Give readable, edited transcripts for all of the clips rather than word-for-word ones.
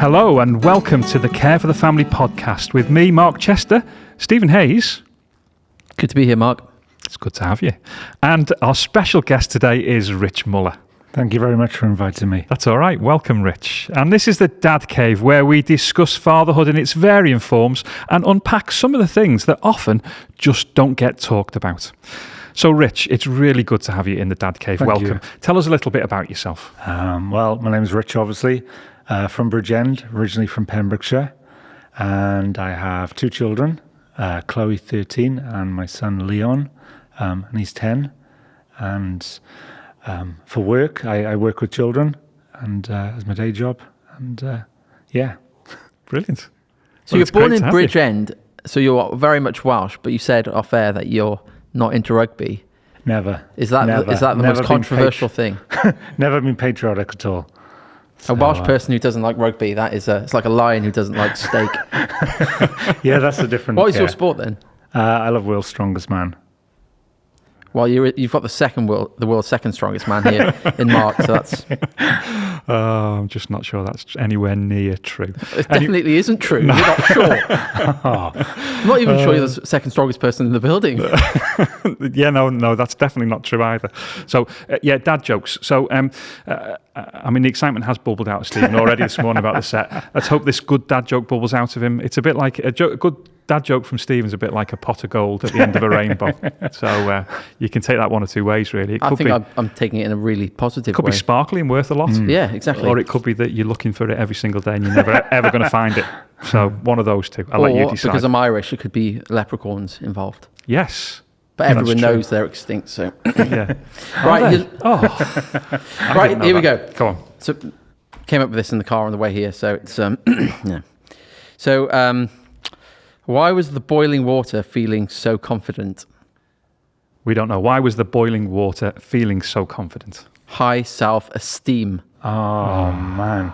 Hello and welcome to the Care for the Family podcast with me, Mark Chester, Stephen Hayes. Good to be here, Mark. It's good to have you. And our special guest today is Rich Muller. Thank you very much for inviting me. That's all right. Welcome, Rich. And this is the Dad Cave, where we discuss fatherhood in its varying forms and unpack some of the things that often just don't get talked about. So, Rich, it's really good to have you in the Dad Cave. Thank you. Welcome. Tell us a little bit about yourself. Well, my name's Rich, obviously, from Bridgend, originally from Pembrokeshire. And I have two children, Chloe, 13, and my son, Leon, and he's 10. And for work, I work with children and as my day job. And yeah. Brilliant. So you're born in Bridgend, so you're very much Welsh, but you said off air that you're not into rugby. Never. Is that the most controversial thing? Never been patriotic at all. A Welsh person who doesn't like rugby, it's like a lion who doesn't like steak. Yeah, that's a different... What is your sport then? I love World's Strongest Man. Well, you've got the world's second strongest man here in Mark, so that's... I'm just not sure that's anywhere near true. It definitely isn't true. You're not sure. I'm not even sure you're the second strongest person in the building. Yeah, no, that's definitely not true either. So, dad jokes. So, I mean, the excitement has bubbled out of Stephen already this morning about the set. Let's hope this good dad joke bubbles out of him. It's a bit like a good dad joke from Stephen's a bit like a pot of gold at the end of a rainbow. So you can take that one or two ways, really. I think I'm taking it in a really positive way. It could be sparkly and worth a lot. Yeah, exactly. Or it could be that you're looking for it every single day and you're never ever going to find it. So one of those two. I'll let you decide. Because I'm Irish, it could be leprechauns involved. Yes. But everyone knows they're extinct, so... Yeah. Right, right, here we go. Go on. So, came up with this in the car on the way here, so it's... yeah. So, why was the boiling water feeling so confident? We don't know. Why was the boiling water feeling so confident? High self-esteem. Oh, man.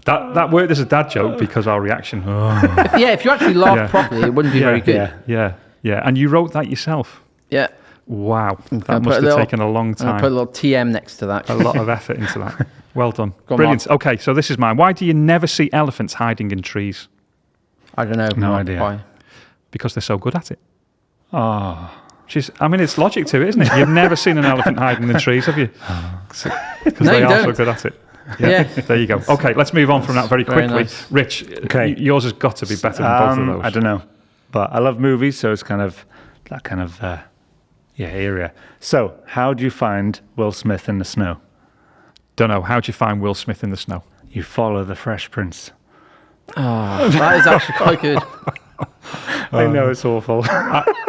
That worked as a dad joke because our reaction... If you actually laughed properly, it wouldn't be very good. Yeah. And you wrote that yourself? Yeah. Wow. That must have taken a long time. I'll put a little TM next to that. A lot of effort into that. Well done. Brilliant. Okay, so this is mine. Why do you never see elephants hiding in trees? I don't know. No idea. Why? Because they're so good at it. Oh. It's logic to it, isn't it? You've never seen an elephant hiding in trees, have you? Because they are so good at it. Yeah. There you go. Okay, let's move on from that very quickly. Nice. Rich, yours has got to be better than both of those. I don't know. But I love movies, so it's kind of that kind of area. So, how do you find Will Smith in the snow? Don't know. How'd you find Will Smith in the snow? You follow the Fresh Prince. Oh, that is actually quite good. I know it's awful.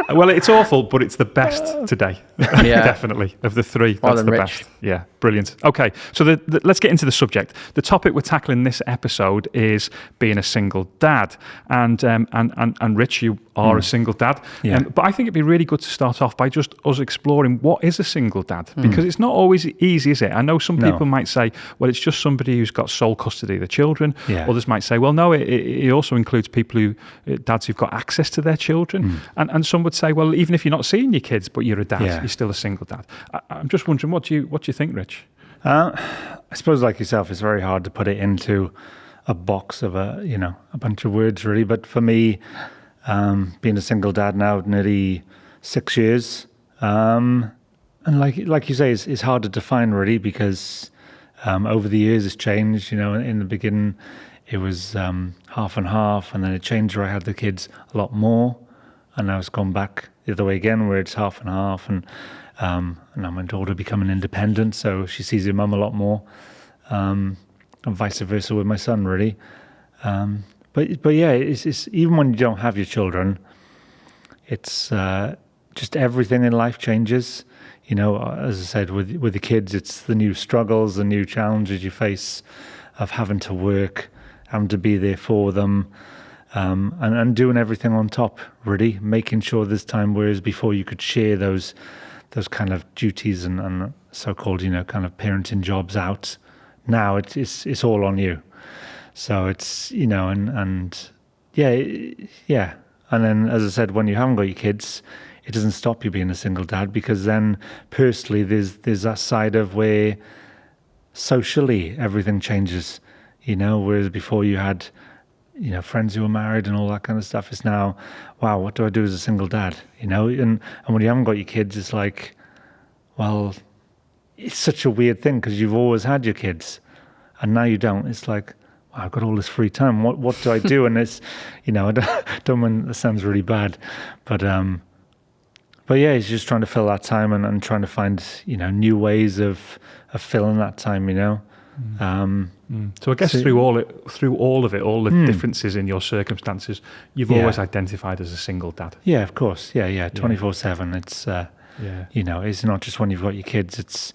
Well, it's awful, but it's the best today. Yeah. Definitely. Of the three, that's the best. Yeah, brilliant. Okay, so let's get into the subject. The topic we're tackling this episode is being a single dad. And Rich, you are a single dad. Yeah. But I think it'd be really good to start off by just us exploring what is a single dad. Because it's not always easy, is it? I know some people might say, well, it's just somebody who's got sole custody of the children. Yeah. Others might say, well, no, it also includes people dads who've got access to their children. And some would say, well, even if you're not seeing your kids, but you're a dad, you're still a single dad. I'm just wondering, what do you think, Rich? I suppose, like yourself, it's very hard to put it into a box of a bunch of words, really. But for me, being a single dad now, nearly 6 years, and like you say, it's hard to define, really, because over the years it's changed. In the beginning, it was half and half, and then it changed where I had the kids a lot more, and now it's gone back the other way again, where it's half and half, and now my daughter becoming independent, so she sees her mum a lot more, and vice versa with my son, really. But yeah, it's even when you don't have your children, it's just everything in life changes. As I said, with the kids, it's the new struggles, the new challenges you face of having to work, having to be there for them, and doing everything on top, really, making sure there's time, whereas before you could share those kind of duties and so-called, kind of parenting jobs out. Now it's all on you. So it's, and yeah. And then, as I said, when you haven't got your kids, it doesn't stop you being a single dad, because then personally there's that side of where socially everything changes, whereas before you had, friends who were married and all that kind of stuff. It's now, wow, what do I do as a single dad? And when you haven't got your kids, it's like, well, it's such a weird thing because you've always had your kids and now you don't. It's like, wow, I've got all this free time. What do I do? And it's, I don't mean that sounds really bad, but yeah, it's just trying to fill that time and trying to find, new ways of filling that time, So I guess through all of it, all the differences in your circumstances, you've always identified as a single dad. Yeah, of course. Yeah. 24/7. It's, it's not just when you've got your kids. It's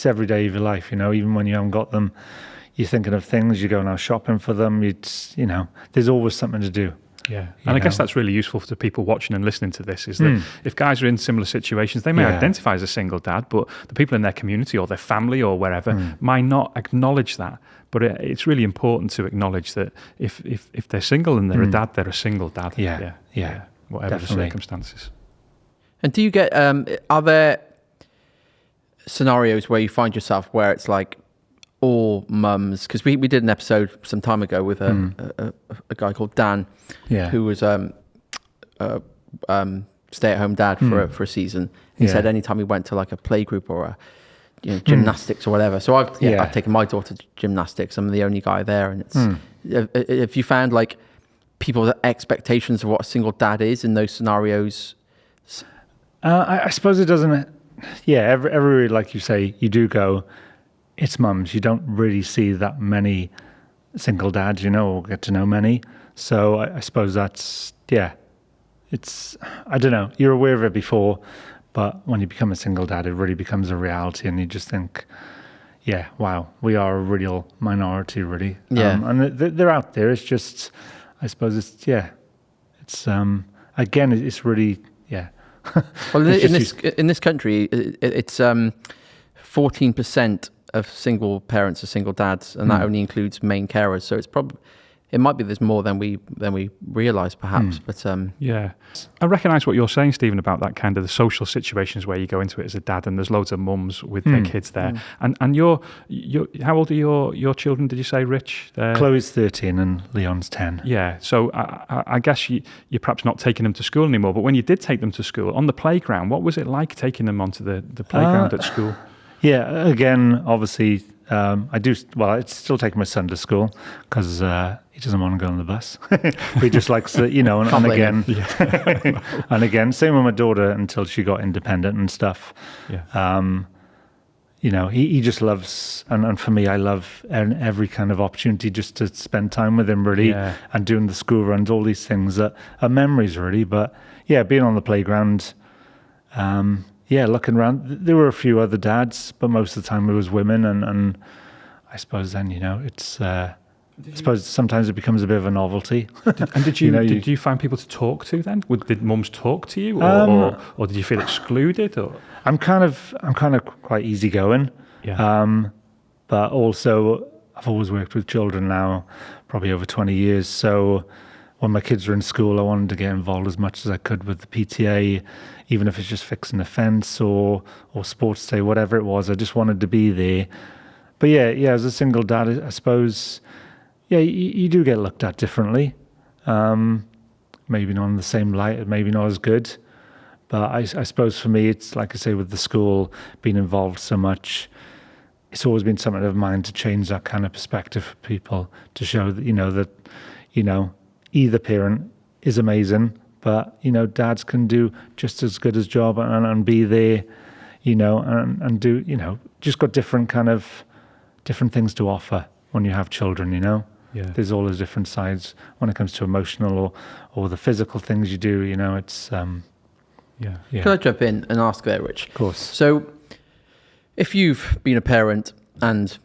every day of your life, even when you haven't got them, you're thinking of things, you're going out shopping for them. There's always something to do. Yeah, and I guess that's really useful to people watching and listening to this, is that if guys are in similar situations, they may identify as a single dad, but the people in their community or their family or wherever might not acknowledge that. But it's really important to acknowledge that if they're single and they're a dad, they're a single dad. Yeah, whatever definitely. the circumstances. And do you get, are there scenarios where you find yourself where it's like all mums, because we did an episode some time ago with a guy called Dan, who was stay-at-home dad for a season. He said anytime he went to like a play group or a gymnastics or whatever. So I've taken my daughter to gymnastics. I'm the only guy there, and it's if you found like people's expectations of what a single dad is in those scenarios. I suppose it doesn't. Yeah, every like you say, you do go. It's mums. You don't really see that many single dads, or get to know many. So I suppose that's, it's, I don't know, you're aware of it before, but when you become a single dad, it really becomes a reality and you just think, wow, we are a real minority, really. Yeah. And they're out there. It's just, I suppose it's, it's, again, it's really, Well, in this country, it's 14% of single parents are single dads, and that only includes main carers. So it might be there's more than we realise, perhaps. But I recognise what you're saying, Stephen, about that kind of the social situations where you go into it as a dad, and there's loads of mums with their kids there. And you're how old are your children? Did you say, Rich? Chloe's 13 and Leon's 10. Yeah, so I guess you're perhaps not taking them to school anymore. But when you did take them to school on the playground, what was it like taking them onto the playground at school? Yeah, again, obviously, I'd still take my son to school because he doesn't want to go on the bus. He just likes to, and again, and again, same with my daughter until she got independent and stuff. Yeah. He just loves, and for me, I love every kind of opportunity just to spend time with him, really, and doing the school runs, all these things that are memories, really. But being on the playground, looking around, there were a few other dads, but most of the time it was women, and I suppose then, it's, I suppose sometimes it becomes a bit of a novelty. Did you find people to talk to then? Did mums talk to you, or did you feel excluded? Or I'm kind of quite easygoing, but also I've always worked with children now, probably over 20 years. So when my kids were in school, I wanted to get involved as much as I could with the PTA, even if it's just fixing a fence or sports day, whatever it was. I just wanted to be there. But as a single dad, I suppose, you do get looked at differently. Maybe not in the same light, maybe not as good. But I suppose for me, it's like I say, with the school being involved so much, it's always been something of mine to change that kind of perspective for people, to show that, either parent is amazing, but, dads can do just as good as job and be there, and do, just got different things to offer when you have children, Yeah. There's all those different sides when it comes to emotional or the physical things you do, it's... Yeah. Can I jump in and ask there, Rich? Of course. So, if you've been a parent and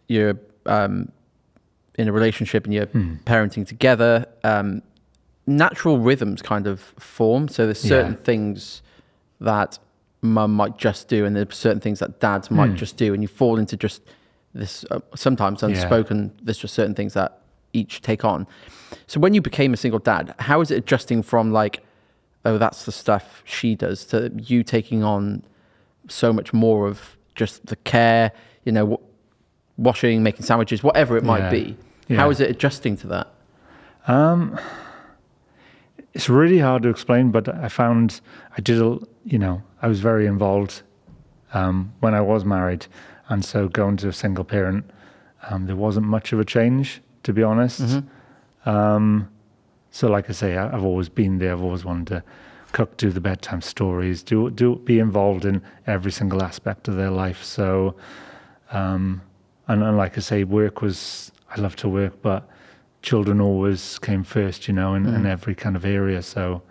you're in a relationship and you're parenting together, natural rhythms kind of form. So there's certain things that mum might just do, and there's certain things that dads might just do, and you fall into just this sometimes unspoken. There's just certain things that each take on. So when you became a single dad, how is it adjusting from like, oh, that's the stuff she does, to you taking on so much more of just the care, washing, making sandwiches, whatever it might Yeah. be. Yeah. How is it adjusting to that? It's really hard to explain, but I found I was very involved when I was married, and so going to a single parent, there wasn't much of a change, to be honest. So like I say, I've always been there. I've always wanted to cook, do the bedtime stories, be involved in every single aspect of their life. So, and like I say, I love to work, but children always came first, in every kind of area. So,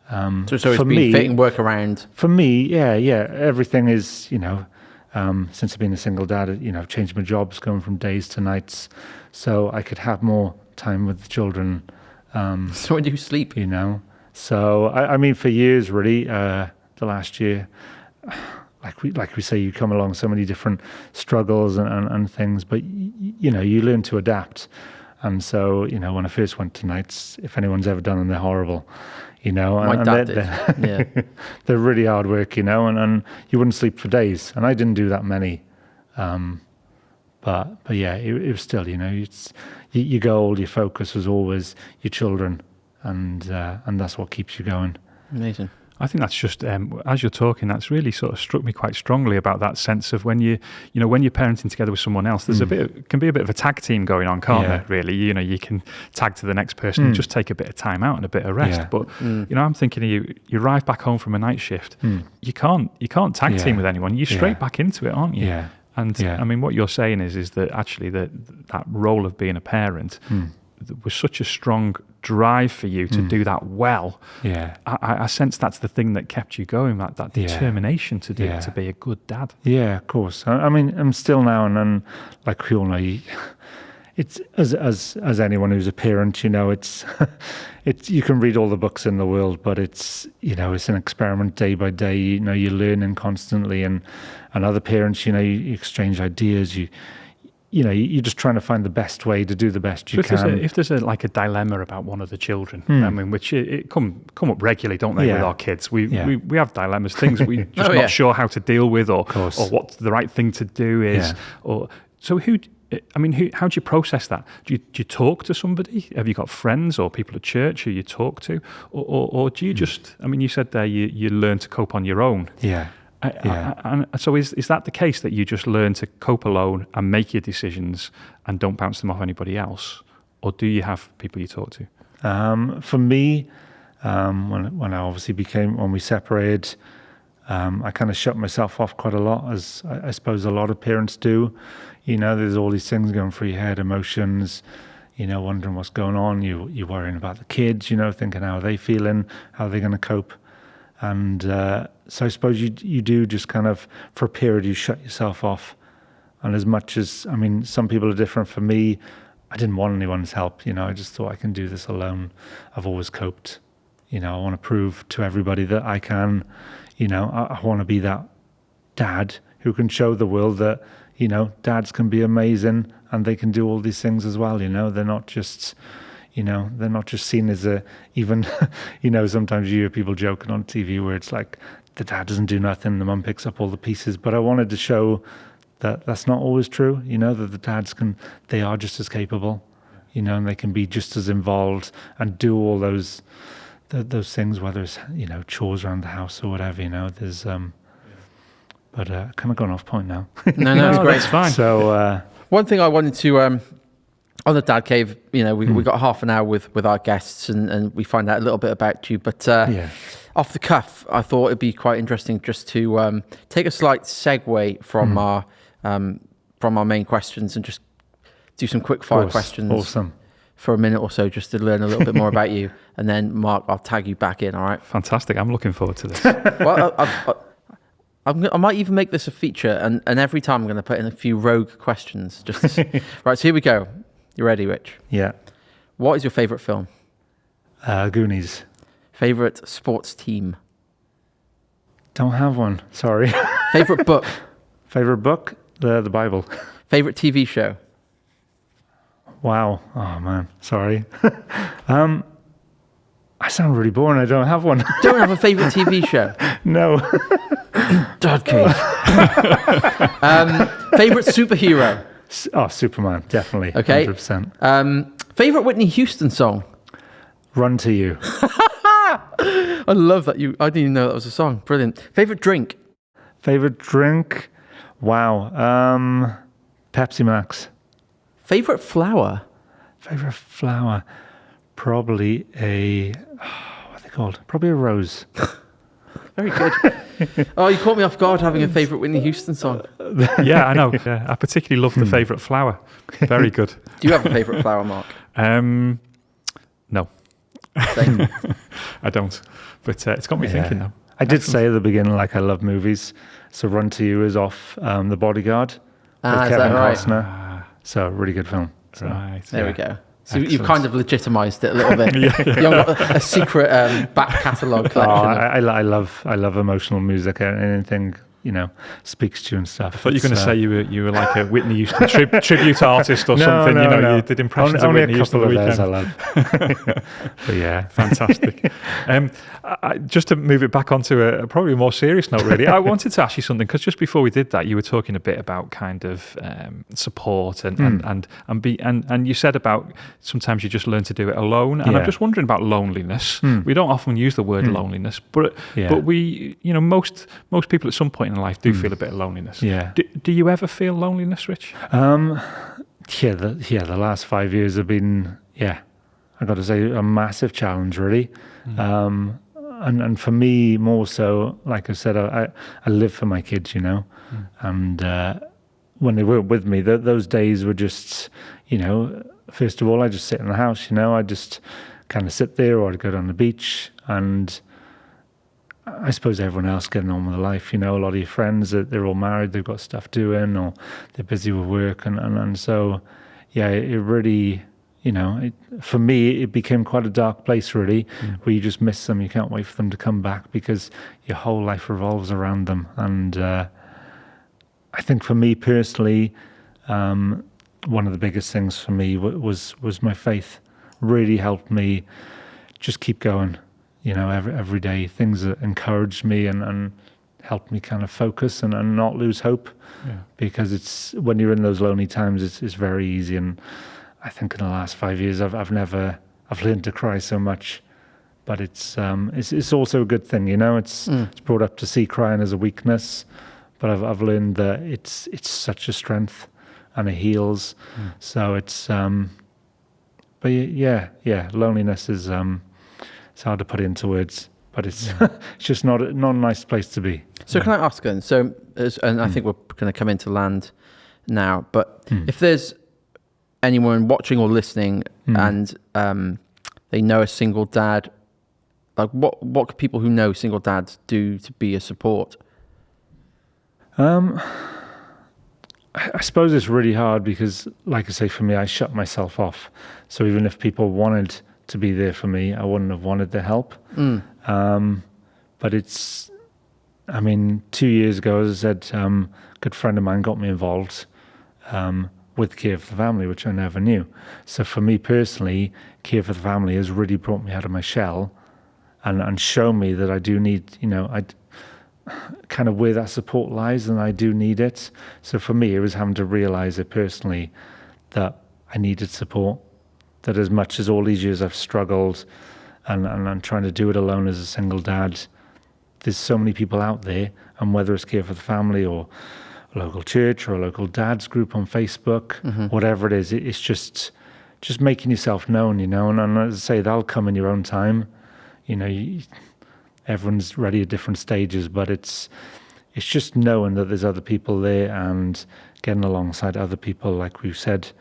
So it's for been me, fitting work around. for me, yeah, everything is, since I've been a single dad, I've changed my jobs, going from days to nights, so I could have more time with the children. So when do you sleep? So I mean, for years, really, the last year, like we say, you come along so many different struggles and things, but you learn to adapt. And so, when I first went to nights, if anyone's ever done them, they're horrible, My dad did. Yeah. They're really hard work, and you wouldn't sleep for days. And I didn't do that many. But yeah, it was still, you go old, your focus was always your children, and that's what keeps you going. Amazing. I think that's just as you're talking, that's really sort of struck me quite strongly about that sense of when you're parenting together with someone else. There's can be a bit of a tag team going on, can't there? Really, you can tag to the next person and just take a bit of time out and a bit of rest. Yeah. But I'm thinking of you arrive back home from a night shift, you can't tag team with anyone. You're straight back into it, aren't you? Yeah. And I mean, what you're saying is that actually that role of being a parent was such a strong drive for you to do that well. Yeah. I sense that's the thing that kept you going, that determination to do to be a good dad. Yeah, of course. I mean, I'm still now and then, like we all know, it's as anyone who's a parent, it's you can read all the books in the world, but it's it's an experiment day by day. You're learning constantly, and other parents, you exchange ideas. You're just trying to find the best way to do the best you can. If there's a dilemma about one of the children, I mean, which it come up regularly, don't they, with our kids? We have dilemmas, things we're just not sure how to deal with, or what the right thing to do is. Or so how do you process that? Do you talk to somebody? Have you got friends or people at church who you talk to, or do you just? I mean, you said there you learn to cope on your own. Yeah. And so is that the case, that you just learn to cope alone and make your decisions and don't bounce them off anybody else, or do you have people you talk to? For me, when I obviously when we separated, I kind of shut myself off quite a lot, as I suppose a lot of parents do. There's all these things going through your head, emotions, wondering what's going on. You're worrying about the kids, thinking how are they feeling, how are they going to cope. And so I suppose you do just kind of, for a period, you shut yourself off. And as much as, I mean, some people are different. For me, I didn't want anyone's help. I just thought I can do this alone. I've always coped. I want to prove to everybody that I can. I want to be that dad who can show the world that, dads can be amazing and they can do all these things as well. They're not just... they're not just seen as even, sometimes you hear people joking on TV where it's like the dad doesn't do nothing, the mum picks up all the pieces. But I wanted to show that that's not always true, that the dads they are just as capable, and they can be just as involved and do all those things, whether it's, chores around the house or whatever, there's, but kind of gone off point now. No, it's great. It's fine. So, one thing I wanted to, on the Dad Cave, we got half an hour with our guests and we find out a little bit about you. But off the cuff, I thought it'd be quite interesting just to take a slight segue from our main questions and just do some quick fire questions. Awesome. For a minute or so, just to learn a little bit more about you. And then, Mark, I'll tag you back in, all right? Fantastic. I'm looking forward to this. Well, I might even make this a feature, and every time I'm going to put in a few rogue questions. Just to see. Right, so here we go. You ready, Rich? Yeah. What is your favourite film? Goonies. Favourite sports team? Don't have one. Sorry. Favourite book? Favorite book? The Bible. Favourite TV show? Wow. Oh man. Sorry. I sound really boring. I don't have one. Don't have a favourite TV show? No. Dad Cave. Favourite superhero? Superman, definitely. Okay. 100%. Favorite Whitney Houston song? Run to You. I love that I didn't even know that was a song. Brilliant. Favorite drink? Favorite drink? Wow. Pepsi Max. Favorite flower? Favorite flower? Probably what are they called? Probably a rose. Very good. Oh, you caught me off guard having a favorite Whitney Houston song. Yeah, I know. Yeah, I particularly love the favourite flower. Very good. Do you have a favorite flower, Mark? No, Same. I don't. But it's got me thinking now. I did say at the beginning, like, I love movies. So Run to You is off The Bodyguard with Is Kevin that right? Costner. So really good film. So, Right. There we go. So Excellent. you've kind of legitimised it a little bit. You've got a secret back catalogue collection. I love emotional music. Anything, speaks to you and stuff. I thought you were going to say you were like a Whitney Houston tribute artist or something. No. You did impressions Only of Whitney a Houston couple on of the those weekend. I love. But yeah. Fantastic. Just to move it back onto a probably more serious note, really, I wanted to ask you something, because just before we did that, you were talking a bit about kind of support and you said about sometimes you just learn to do it alone. And I'm just wondering about loneliness. We don't often use the word loneliness, but we, most people at some point in life do feel a bit of loneliness. Yeah. Do you ever feel loneliness, Rich? The last 5 years have been, I got to say, a massive challenge, really. And for me, more so, like I said, I live for my kids, and when they were with me, those days were just, first of all, I just sit in the house, I just kind of sit there, or I'd go down the beach, and I suppose everyone else getting on with their life, a lot of your friends, they're all married, they've got stuff doing, or they're busy with work, and so, it really, for me, it became quite a dark place, really, where you just miss them, you can't wait for them to come back, because your whole life revolves around them. And I think for me personally, one of the biggest things for me was my faith. Really helped me just keep going. Every day, things that encouraged me and helped me kind of focus and not lose hope. Yeah. Because it's when you're in those lonely times, it's very easy. And I think in the last 5 years, I've learned to cry so much, but it's also a good thing. It's brought up to see crying as a weakness, but I've learned that it's such a strength and it heals. So it's but loneliness is it's hard to put into words, but it's it's just not a nice place to be. So can I ask then? So, and I think we're going to come into land now, but if there's anyone watching or listening and they know a single dad, like what could people who know single dads do to be a support? I suppose it's really hard because, like I say, for me, I shut myself off. So even if people wanted to be there for me, I wouldn't have wanted their help. But 2 years ago, as I said, a good friend of mine got me involved with Care for the Family, which I never knew. So for me personally, Care for the Family has really brought me out of my shell and shown me that I do need, I kind of where that support lies, and I do need it. So for me, it was having to realize it personally that I needed support, that as much as all these years I've struggled and I'm trying to do it alone as a single dad, there's so many people out there, and whether it's Care for the Family or a local church or a local dads group on Facebook, whatever it is, it's just making yourself known, and as I say, that'll come in your own time. Everyone's ready at different stages, but it's just knowing that there's other people there and getting alongside other people. Like we've said,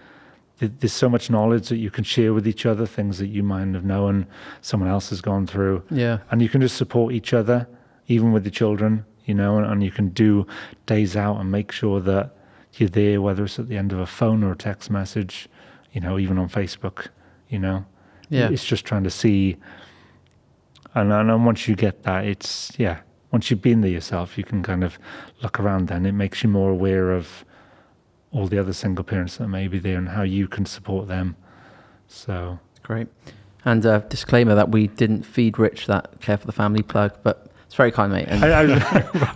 there's so much knowledge that you can share with each other, things that you might have known someone else has gone through. Yeah. And you can just support each other, even with the children, and you can do days out and make sure that you're there, whether it's at the end of a phone or a text message, even on Facebook, Yeah. It's just trying to see. And once you get that, once you've been there yourself, you can kind of look around then. It makes you more aware of all the other single parents that may be there and how you can support them. So great. And disclaimer that we didn't feed Rich that Care for the Family plug, but it's very kind, mate. And I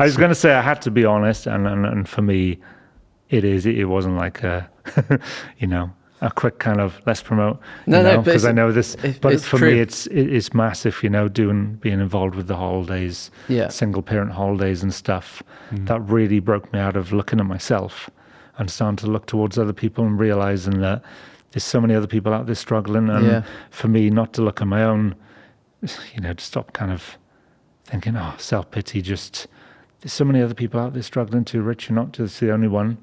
was going to say I had to be honest, and for me, it wasn't like a you know, a quick kind of let's promote, No, because I know this. But it's for true. me, it's massive, you know, being involved with the holidays, Yeah. single parent holidays and stuff. That really broke me out of looking at myself and starting to look towards other people and realizing that there's so many other people out there struggling. And for me, not to look at my own, you know, to stop kind of thinking, oh, self-pity, just there's so many other people out there struggling too, Rich. You're not just the only one.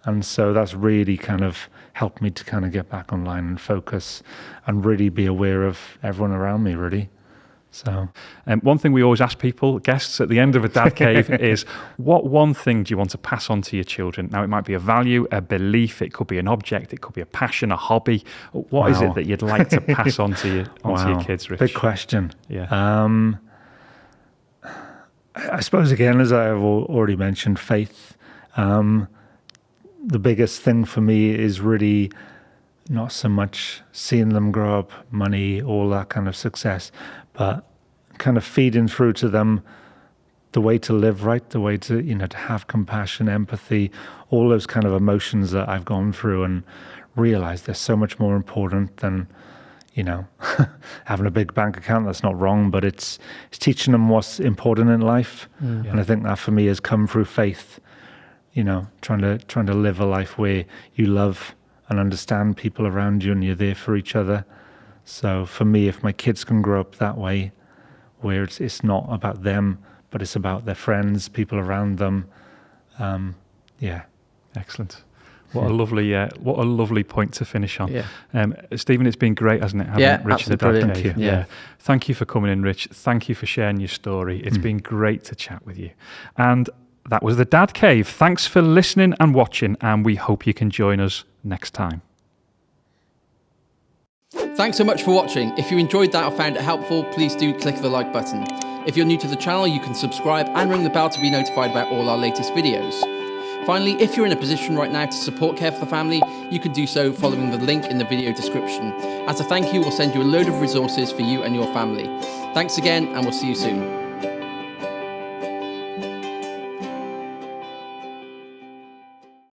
And so that's really kind of helped me to kind of get back online and focus and really be aware of everyone around me, really. So, one thing we always ask people, guests at the end of a dad cave is, what one thing do you want to pass on to your children? Now, it might be a value, a belief, it could be an object, it could be a passion, a hobby. What is it that you'd like to pass on to your kids, Rich? Big question. Yeah. I suppose, again, as I have already mentioned, faith. The biggest thing for me is really not so much seeing them grow up, money, all that kind of success, but kind of feeding through to them the way to live right, the way to, you know, to have compassion, empathy, all those kind of emotions that I've gone through, and realized they're so much more important than, you know, having a big bank account. That's not wrong, but it's teaching them what's important in life. And I think that for me has come through faith, you know, trying to live a life where you love and understand people around you and you're there for each other. So for me, if my kids can grow up that way, where it's not about them, but it's about their friends, people around them, Excellent. What a lovely point to finish on. Yeah. Stephen, it's been great, hasn't it? Having Rich the Dad brilliant. Cave. Thank you. Yeah. Thank you for coming in, Rich. Thank you for sharing your story. It's been great to chat with you. And that was the Dad Cave. Thanks for listening and watching, and we hope you can join us next time. Thanks so much for watching. If you enjoyed that or found it helpful, please do click the like button. If you're new to the channel, you can subscribe and ring the bell to be notified about all our latest videos. Finally, if you're in a position right now to support Care for the Family, you can do so following the link in the video description. As a thank you, we'll send you a load of resources for you and your family. Thanks again, and we'll see you soon.